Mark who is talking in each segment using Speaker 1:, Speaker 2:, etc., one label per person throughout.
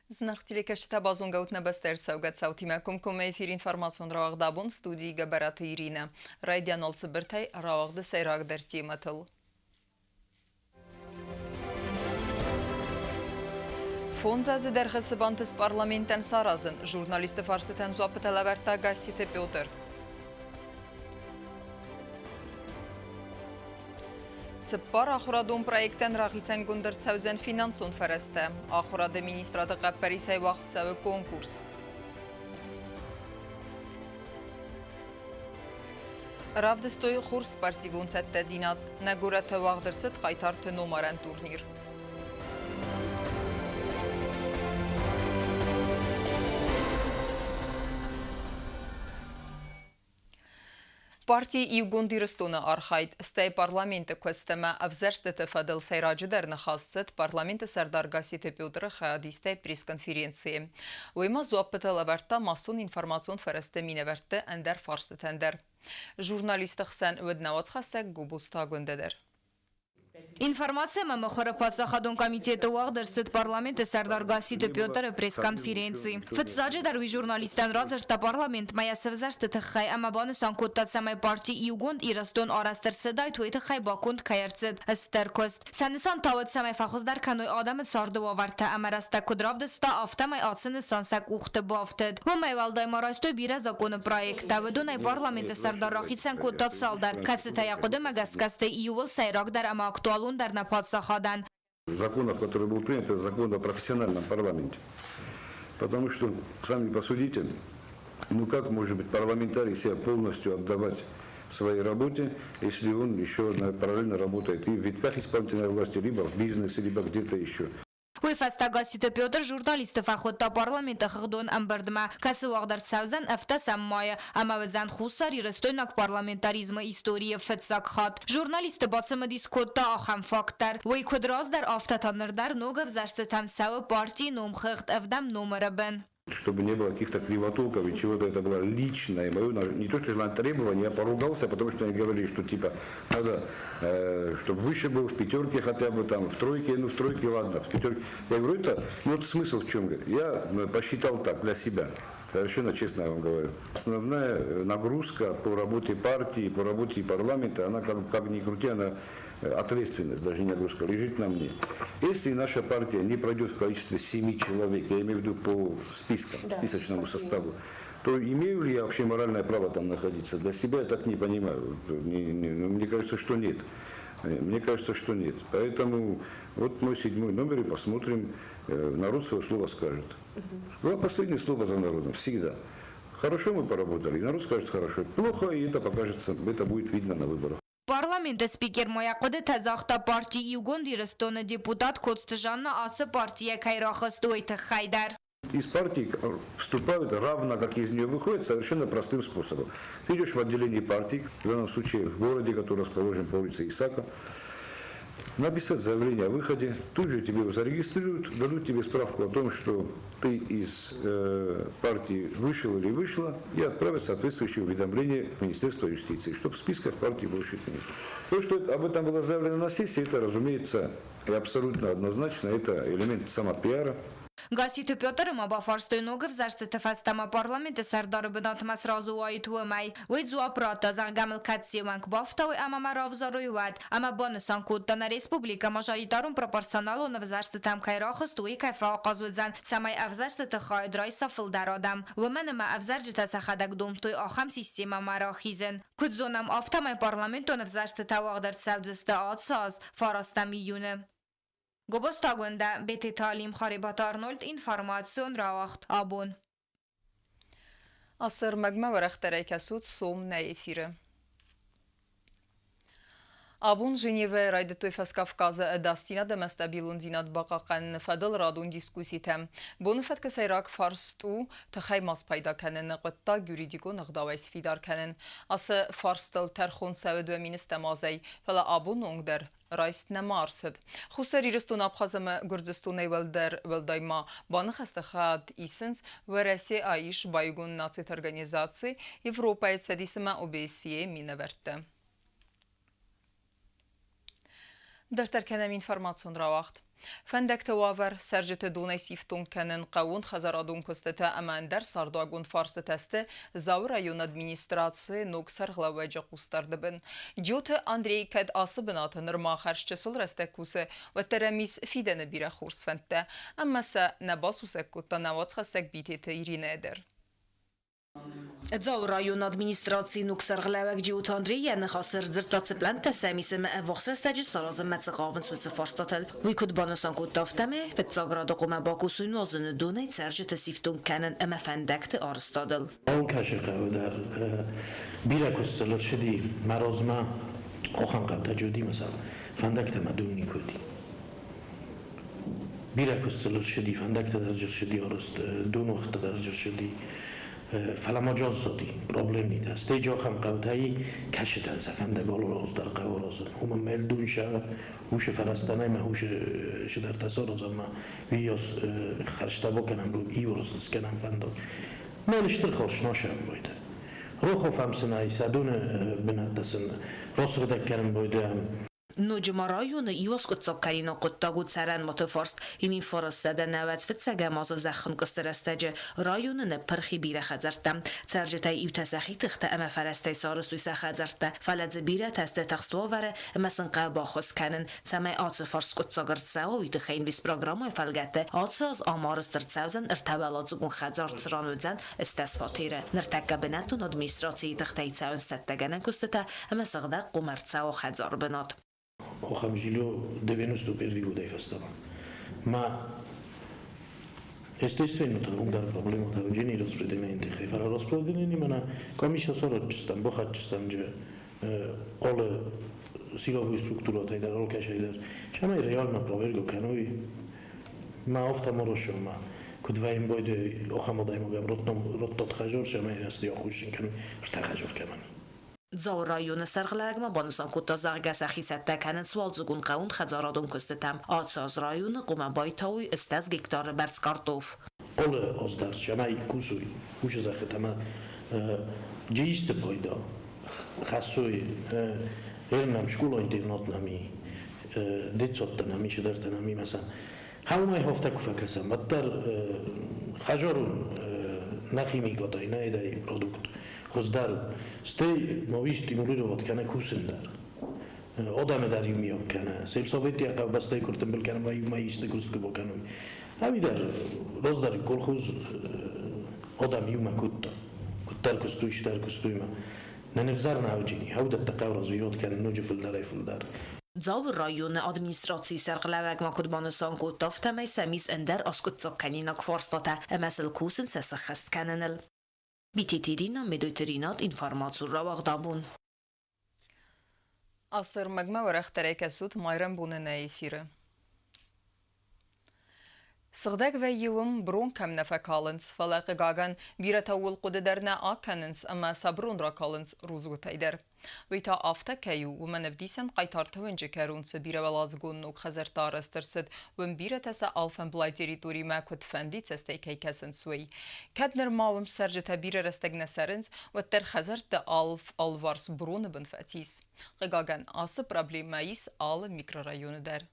Speaker 1: Znarhtilikashita bazongautna baster saugat sautima kumkum efir informasyon ravagdabun studi gabaratı Irina. Radyan olsa birtay ravagda seyrag derti matıl. Фонзазы дәрхесі бантыс парламенттен саразын. Журналисты фарстытен зуапыта лаверта гаситы Петр. Сыппар ахурадун проекттен рағисен гундыр сәузен финансон фәресті. Ахурады министрады ғаппари сәй вақт сәуі конкурс. Равдыстой хурс партивун сәтті динат. Нәгурәті вағдырсыт қайтарты номарен турнир. Партии Югунди Ростона Архайд, стай парламенты көстіма авзарстыты фадыл сайраджыдарны хасцыт парламенты сардаргаситы Петр Хадистай пресс-конференции. Уйма зуаппыты лабарта масон информацион фарасты миневерті әндер фарсты тәндер. Журналисты хсан өднавац хасак губуста гөндедер.
Speaker 2: Информация мамахора подсахадон комитета уагдерсет парламента сардаргаситы Петр пресс-конференции. Фатсаджи даруи журналистан разырта парламент мая севзашты хай амабаны санкоттат самай партии Югунд и Ростон арастырсы дай туйты хай бакунд каярцет астеркост. Санисан тават самай фахуздар каной адам сарды ваварта амараста кудравдыста автамай ацыны сансак ухты бафтед. Вамай валдай марастой бира законы проекта. Ведунай парламента сардаррахит санкоттат салдар. Кацитая кудыма гаскасты иювал сайрагдар ама актуалун дар на подсахадан.
Speaker 3: Закон, который был принят, это закон о профессиональном парламенте. Потому что, сами посудите, ну как может быть парламентарий себя полностью отдавать своей работе, если он еще параллельно работает и в ветвях исполнительной власти, либо в бизнесе, либо где-то еще.
Speaker 2: Уйфастагаситы Петр журналисты фахотта парламента хыгдон амбардма касы вагдар савзан афта саммая амавзан хусари рестойнак парламентаризма история фетсак хат журналисты бацымы дискотта ахам фактор уй кудраздар афта танырдар ногов зарсытам савы партии номхыгд авдам номера бен.
Speaker 3: Чтобы не было каких-то кривотолков и чего-то, это было личное, мое, не то, что требование, я поругался, потому что они говорили, что типа надо, чтобы выше был в пятерке хотя бы, там, в тройке, ну в тройке ладно, в пятерке. Я говорю, это, ну вот смысл в чем? Я посчитал так для себя, совершенно честно я вам говорю. Основная нагрузка по работе партии, по работе парламента, она как ни крути, она ответственность, даже не нагрузка, лежит на мне. Если наша партия не пройдет в количестве 7 человек, я имею в виду по спискам, списочному составу, то имею ли я вообще моральное право там находиться? Для себя я так не понимаю. Мне кажется, что нет. Мне кажется, что нет. Поэтому вот мой 7-й номер и посмотрим. Народ свое слово скажет. Последнее слово за народом. Всегда. Хорошо мы поработали, народ скажет хорошо. Плохо, и это покажется, это будет видно на выборах.
Speaker 2: Парламент спикер Моякоды Тазахта партии Югунди Ростона депутат Коцтыжанна Асы партия Кайрахастойты Хайдар.
Speaker 3: Из партии вступают равно, как из нее выходят, совершенно простым способом. Ты идешь в отделении партии, в данном случае в городе, который расположен по улице Исака, написать заявление о выходе, тут же тебе его зарегистрируют, дадут тебе справку о том, что ты из партии вышел или вышла, и отправят соответствующее уведомление в Министерство юстиции, чтобы в списках партии больше нет. То, что об этом было заявлено на сессии, это, разумеется, и абсолютно однозначно, это элемент самопиара.
Speaker 2: Гаситы Петр маба фарстой ногов зарсыты фастама парламента сардары бынатыма сразу уайтуэмай. Уйдзу апрата загамыл катсиванг бафтауй амама равзаруйват. Ама баны санкутта на республика мажоритарун пропорционалу на взарсытам кайрахыстуи кайфа оказуйдзан. Самай авзарсыты хайдрай сафылдар адам. Выманыма авзарджита сахадак думтуй ахам система марахизен. Кудзонам автамай парламенту на взарсыта вағдар савдзыста атсаз фарастам июны. Губостагунда бети талим харибат Арнольд информацион равахт абун.
Speaker 1: Асыр мәгмә вәрәхтәрәй кәсуд сом нә эфиры. Абун Женеве райды Тойфас Кавказа дастина да мәстабилун динат бақақан фадыл радун дискуситем. Буны фәткі сайрак фарсту тахаймас пайда кәнін ғытта юридику нағдавай сфидар кәнін. Асы фарстыл тәрхун сәвіду министамазай фәла абун оңдар райст нәмарсыд. Хусар ирістун абхазымы Гүрдістун эйвелдер вэлдайма баны хастахад исенс вәрәсе айш байгун нацит организации Европа әтсәдисіма обесие минаверті. Дартарканам информацион равахт. فندق تواور سرجت دوني سيفتون كانن قاون خزارادون كستتا امان در سارداغون فارس تسته زاور يون ادمنستراتسي نوك سرغلا وجه قستردبن جوت اندري كد آسبنات نرما خرش چسل رستكوسه و ترميس فيدن بيره خورس فنته اما سا نباسو سكوتا نوات خسك بيتي تيرين ادر
Speaker 4: Ձավ ռայոն ադմինիստրացիան ու քսարղլավակ ջիութանդրիյանը խասր ձրտացը պլանտասը միսը վոխսրստաջի սարոզը մեցղավն սույցը ֆորստատել վույքուտ բանասան կուտավտամե վեցագրադողում բակուսույն ոզնը դունեի ծերջը տսիվտուն կանն ըմեֆանդակտը արստադել
Speaker 5: اون کاشقه در بیرکوس سلرشدی مرازما آخان قبل تجودی مثلا فندکت مدونی کودی بیرکوس سلرشدی فندکت در جرشدی آرست دون وقت در جرشدی فلا مجاز صدی پرابلم نیست استیج آخان قبل تایی کشتن سفندگال راز در قوارازن هم ملدون شو هوش فرستانه ما هوش شدر تصارز ما ویاس خرشته بکنم رو ایورس کنم فندق مالشتر خورش ناشم باید رو خوفم سنای سدون بنادسن راست دکرم باید هم
Speaker 4: Նոջմա ռայոնը իոս կծոկարինո կոտտագուտ սարան մոտոֆորստ իմին ֆորսtada նավացվցագա մազը զախն կստերստեջը ռայոնը ն փրխի բիրախազարտա ծարժետայ իվտասախի թղթը ամա ֆարաստայ սարստույ սախազարտա ֆալաձը բիրա տաստե տախստովարը մասն qաբախոս կանն սամայ ացը ֆորս կծոկրծաո իտ խեին վիս պրոգրամը ֆալգատը ացոս ամարստրծավզն ըրթավալածուն խազարծրանուձան ստասֆոտիրը նրտակա բնատուն ադմինիստրացիի թղթայ ցաուն ստտագանան կուստա ամա սղდა կոմերցաո խազար բնոտ
Speaker 5: Охамжило 91 года фестивал. Ма естествено удар проблемата в джени распределението хефара распределение мана комисия сорочстан бохачстан же оле силовую структуру тайдар олкашайдар чамай реально проверка канои ма автоморошо ма кудваим бойде охамодай могам роттот хажор чамай асти охушин канои шта хажор каман
Speaker 4: Ձավ ռայոնը սարղլագմա բանուսան կուտազարգասախի սատտականն սվալձուգուն կաուն խազարադուն կստտամ ացած ռայոնը կոմաբայթաուի ստազ գեկտարը բերց կարտով
Speaker 5: Оле оздар шамай кусуй уж захетама джист бойда хасуй эрнам школа интернат нами детсот нами шедарт нами маса хаумай хофта куфакасам баттар хажорун нахимикотай найдай продукт خوددار ستی مویش تیموری کنه کوسن دار آدم داری میاد کنه سیل سویتی عقب بسته کردن بل کنه مایی است کوست که بکنم همی در روز داری کل خوز آدم یوم کتر کستویش در کستوی ما ننفزار ناوجینی هودت تقابل زیاد کنه نوجه فلدار
Speaker 4: Ձավ ռայոնը ադմինիստրացիի սարղլավագմա կուտբանուսան կուտով թեմայ սամիս ընդար ասկուտցոկանինակ ֆորստոտա ամասլ կուսն սասախաստ կաննել Բիտիտիրինա մեդոյտերինատ ինվարմացուր ռավաղդաբուն
Speaker 1: Ասր մգմա վրախտարեկ ասուտ մայրեմ բունեն է իվիրը Սղդակ վե յուում բրուն կեմ նվակալնց, վալակը գագան վիրատաուլ կուդդերնա ականնց ամա սաբրուն ռակալնց ռուզգուտ այդեր։ Վիթա ավտա կայու ումենև դիսեն qaytartı կերունցը բիրավալազգունն ու խազերտարստրսըդ վմ բիրատասա ալվեն բլայ տերիտորի մակուտ ֆանդից էստեյք հայկասն սուի։ Կադներ մավում սերջետա բիրարստեգնասարնց վտեր խազերտը ալվարս բրունը բնվացիս։ Գագան ասը պրաբլեմայիս ալ միկրորայոնը դեր։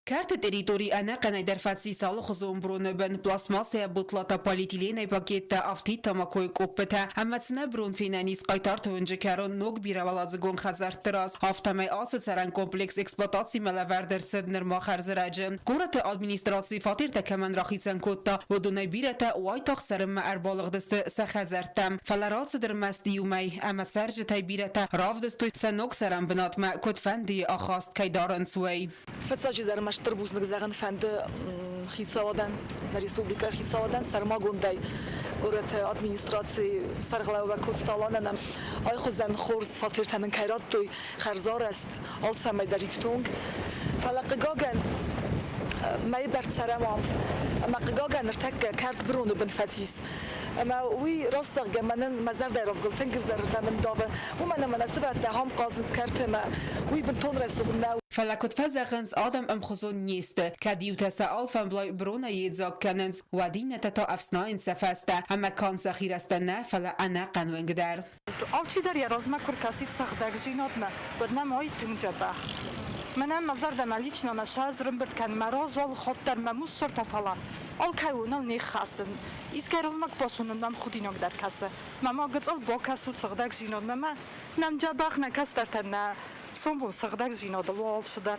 Speaker 6: Карта территории Анакана дерфаци сало хозом бронебен пластмасса бутлата полиэтилена пакетта авти тамакой коппета аммацна брон финанис qaytartı önce karon nog biravalazigon xazartras haftamay asısaran kompleks eksploatasi malaverdertsed nirma xarzirajın Gorata administrasi fatirta kaman raxisen kotta vodunay birata waytax sarma erbalıqdıstı saxazartam falaralsidir mastiyumay ama serjitay birata ravdıstı sanok saran binatma kotfendi axast kaydaran suay
Speaker 7: Штырбузных заган фэнды хисавадан на республика хисавадан сарма гундай город администрации сарглава косталанам ай хозан хорс фатиртанын кайраттуй харзараст алсамай дарифтунг фалакыгаган май бартсарамам мақыгаган ртак карт бруну бенфатис اما وی راست گمانن مزار در افغانستان گذر دامن داو و من مناسبت دهم قازنس کرد ما وی بنتون رستخنا
Speaker 6: فلکت فزخنز آدم امخزون نیست که دیوتسا آلفن بلای برونه یدزاک کننز و دینت تا افسناین سفسته اما کان سخیر است نه فلا انا قنونگ در
Speaker 8: آلچی در یارازما کرکاسید سخت دگجینات نه بدنم های تونجا بخ Мене мазардема лично наша зрымбырткан морозол хоттар мамус сортафала. Ал кайунал не хасен. Искеровмак посунам нам худинок дар каса. Мама гыцал бокасу цыгдак жинод мама. Нам жабах на кастартана. Сомбун цыгдак жинод волшда.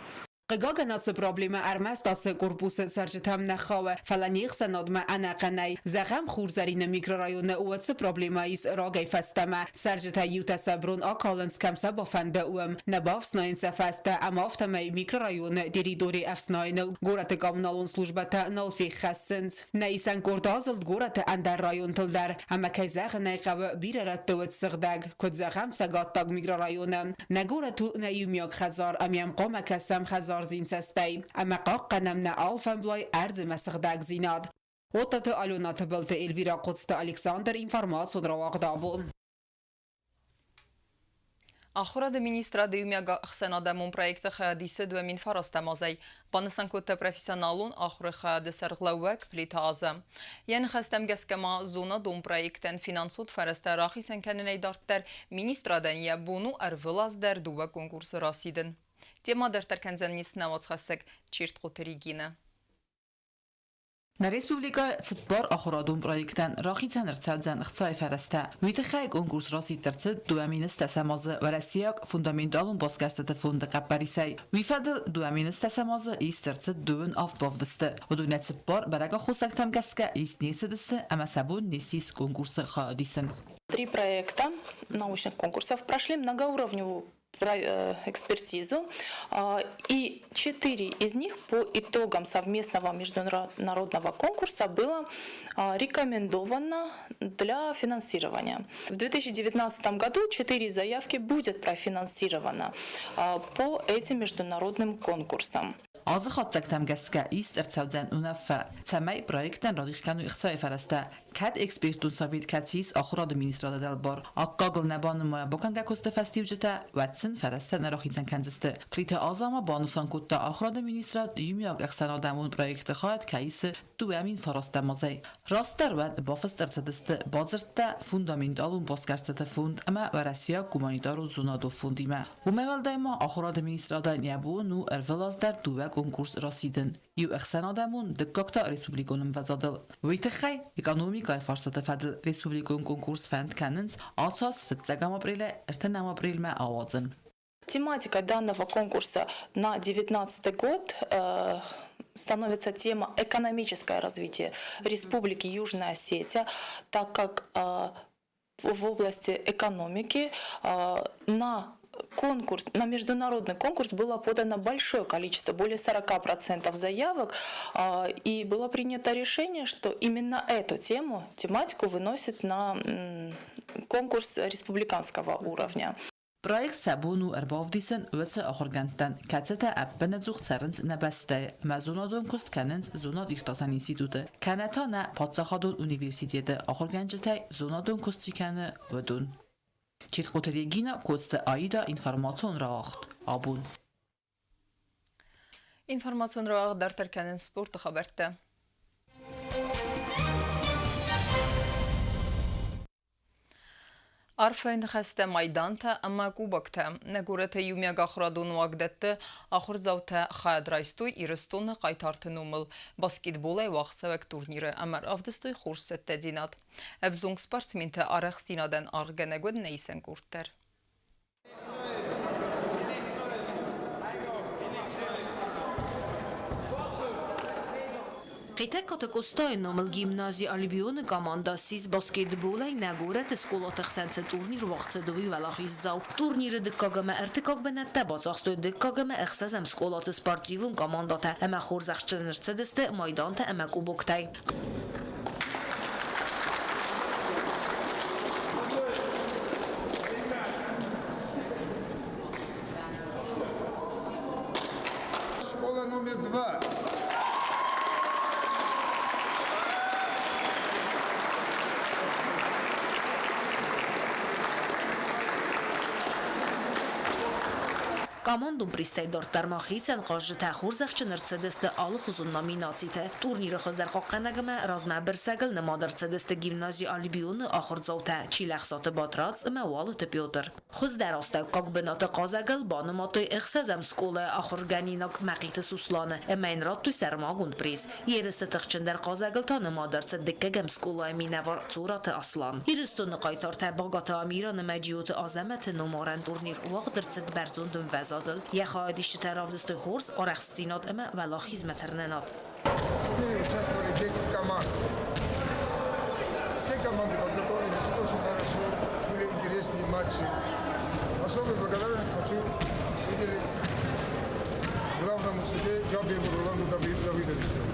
Speaker 6: قگاگناس پرابلم ارمستاس کورپوس سرجتم نخواه فلانیخ سنادم انا قنای زغم خورزرین میکرورایون اوتس پرابلمایس راگی فستما سرجتا یوتا سبرون آکالنس کمسا بافنده اوم نبافس ناین سفسته اما افتمای میکرورایون دیری دوری افسناین گورت کامنالون سلوجبتا نالفی خسنز نیسان گردازل گورت اندر رایون تلدر اما که زغ نیقوه بیررت دوت سغدگ کد زغم سگاتاگ میکرورایونن نگورتو نیومیاگ خزار امیم قام کسم خزار زین سستی اما قاق قنم آلفن بلای ارز مسخدگ زیناد وطت آلونات بلت الویرا قدست الکساندر інформацию дровақ дабун.
Speaker 1: Ахура да министра да юмяга хсенадамун проекта хадисе дуэмин фарастамазай. Банасан кутта профессионалун ахура хад сарглауак плитаза. Ян хастам гаскама зона дом проектен финансут фараста рахисан каненай дартер министра дан я буну арвылаз дар дуа конкурсы расиден. Тема дартер канзаннис навацхасек чирт қутеригина.
Speaker 9: На республика цбар ахрадум проектен راخیتن ارتزان اختصای فرسته ویتخای کنکورس راسی ترتد دوامینست تسمازه و رسیاق فوندامنتالون بازگشت فوند قبریسی ویفدل دوامینست تسمازه ایسترتد دوون آفتافدسته و دونت цбар برای خوسک تمگسکه ایست نیستدسته اما سبون نیسیس کنکورس خادیسن.
Speaker 10: 3 проекта научных конкурсов прошли многоуровневую экспертизу, и 4 из них по итогам совместного международного конкурса было рекомендовано для финансирования. В 2019 году 4 заявки будет профинансировано по этим международным конкурсам.
Speaker 9: از خاطر تمگسکه ایست ارتزان اونفا تمای پروژه رادیخ کنو اختصای فرسته کد اکسپرتون سوید کتیس آخراد مینیستراد دلبار آقاگل نبان ما بکنگ کوست فستیوجته واتسن فرسته نراخیتن کنزسته پریت آزما بانوسان کتا آخراد مینیستراد یومیاگ اخسنا دمون پروژه خواهد کیس دو امین فراسته مازی راستر ود بافست ارتدسته بازرته فوندامنتالون بازگشته فوند اما ورسیا گمانیدار و زونادو فوندیمه و مول دایما آخراد مینیستراد نیابو نو ارفلاز در دو konkurс rasiden. Ju exsanadamon dykakta Respublikonum vazadil. Vejtechai ekonomika farstata fadl Respublikon konkurs fand kannens asas fitsagam aprile ertenam april ma awazin.
Speaker 10: Тематика данного конкурса на 2019 год становится тема «Экономическое развитие Республики Южная Осетия», так как в области экономики на международный конкурс было подано большое количество, более 40% заявок, и было принято решение, что именно эту тематику выносит на конкурс республиканского уровня.
Speaker 9: Projekt sabunu erbavdisen öse ahorgantan katseta appene zucht serens nebeste mazonadon kust kanens zonad ihtasan institute kanatana patsakhadon universitete ahorganjete zonadon kustchikane vodun Çift koteligina koste ayda informasyon rahat abun.
Speaker 1: İnformasyon rahat derterkenin sportu haberte. Arfen xəstə maydanta amma kubakta nəqurətə yumiyaqa xradun vaqdətdə axır zavtə xadraystoy iristona qaytartınımıl basketbolay vaxtsavək turniri əmər avdıstoy xursətdə dinat. Əvzung sportsmente araq sinadən argənəqöd neysən qurtlar.
Speaker 4: قیتک کاتکوستای نامل گیمنازی آلیبیون کاماندا سیز باسکتبولای نگورت اسکولات خسنس تورنیر وقت دوی ولاخیز زاو تورنیر دکاگم ارتکاک بنته بازاستوی دکاگم اخسازم اسکولات سپارتیون کاماندا تا اما خورزخچن رسدسته مایدان تا اما کوبوکتای
Speaker 11: Школа номер 2.
Speaker 4: Կամոնդում պրիստեյ դորտ դարմախիցեն խոժտա խուրզախ չնրցեդստը ալու խուզուն նոմինացիտ է։ Տուրնիրը խոզդար խոqqանագմը ռազմա բրսագլ նմադրցեդստը գիմնազի ալիբիոնը ախորձովթա չիլախսոտը բատրած մավալը տպյոտր։ Խոզդար ոստակ կոգ բնոտը qazagl բանը մոտոյ եղսազամ սկուլը ախորգանինոք մաղիթը սուսլանը էմայն ռոտույ սարմագունդ պրիզ։ Երստը տղճնդար qazagl տանը մադրցը դկկգեմ սկուլը էմինավար ծուրատը ասլան։ Իրստունը կայտորթա բողգատը ամիրանը մեջիութը ազամեթը նոմորան տուրնիր ուաղ դրցեդ բերձունդում վեզադլ։ Եղայդիշ չտարավդստոյ խորս օրախսցինոտ էմը վալախիզմը թրնենոտ։
Speaker 11: турнире участвовали 10 команд. Все команды подготовились очень хорошо, были интересные матчи. Особую благодарность хочу выделить главному судье Джабиеву Роланду Давидовичу.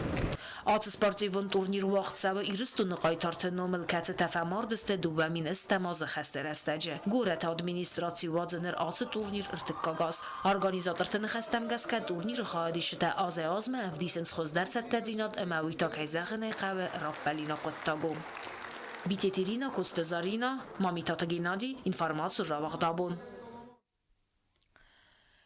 Speaker 4: Ացսպարտիվն տուրնիր ուաղցավը իրստունը կայթարթը նոմել կացը տավամարդստը դուվամին ստամազը խստերաստաջը։ Գուրետ ադմինիստրացիվազներ ացը տուրնիր ըրտկկագազ։ Արգանիզատորտը նխստամ գասկա տուրնիրը խայադիշտը ազեազմը ավդիսենց խոզդարցատ տեձինոտ էմավույտակ հայզաղն է խավը ռապպալինա կոտտագում։ Բիտետիրինա կոստեզարինա, մամիտատը գինադի, ինվարմացու ռավաղդաբուն։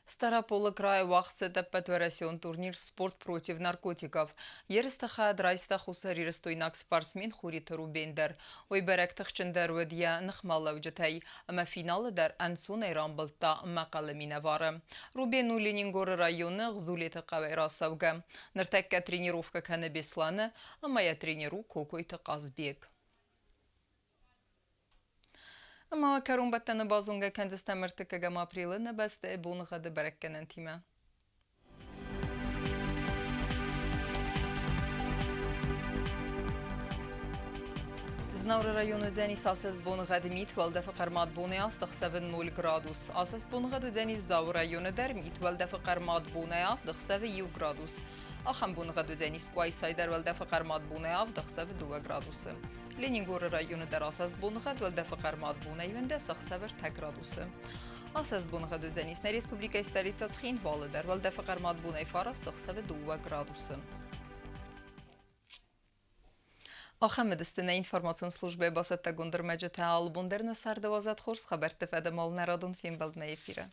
Speaker 1: Старопола края вахцета подверасион турнир «Спорт против наркотиков». Ерестаха драйста хусари растойнак спортсмен Хурит Рубендер. Ой беректах чендер ведья нахмала уджатай. Ама финалы дар ансон айрамбалта макаламина вара. Рубену Ленингор районы гдулета кавайра савга. Нартекка тренировка каны бесланы, ама я тренеру кокойта казбек. Ama karun battana bazunga kendisine merteke gama aprili ne beste bunu kadı berekkenen time. Знаура району дзени сасез bunu qadimit valda faqarmat bunu astıq 7 gradus. Asas bunu qadu dzeni Zau rayonu dermit valda faqarmat bunu afdıq 7 gradus. Axam bunu qadu dzeni Squay saydar valda faqarmat bunu afdıq 2 gradus. Leningur rayonu der asas bunu qad valda faqarmat bunu yvende 2 gradus. Asas bunu qadu dzeni Respublika stolica Txin valda valda faqarmat bunu farastıq 2 gradus. آخر مدستنه اینفورماسیون служби басата гундер меджете албундерно сар 12 خورس خبر تفاده مال نرادون فیلم بلد نیفیره.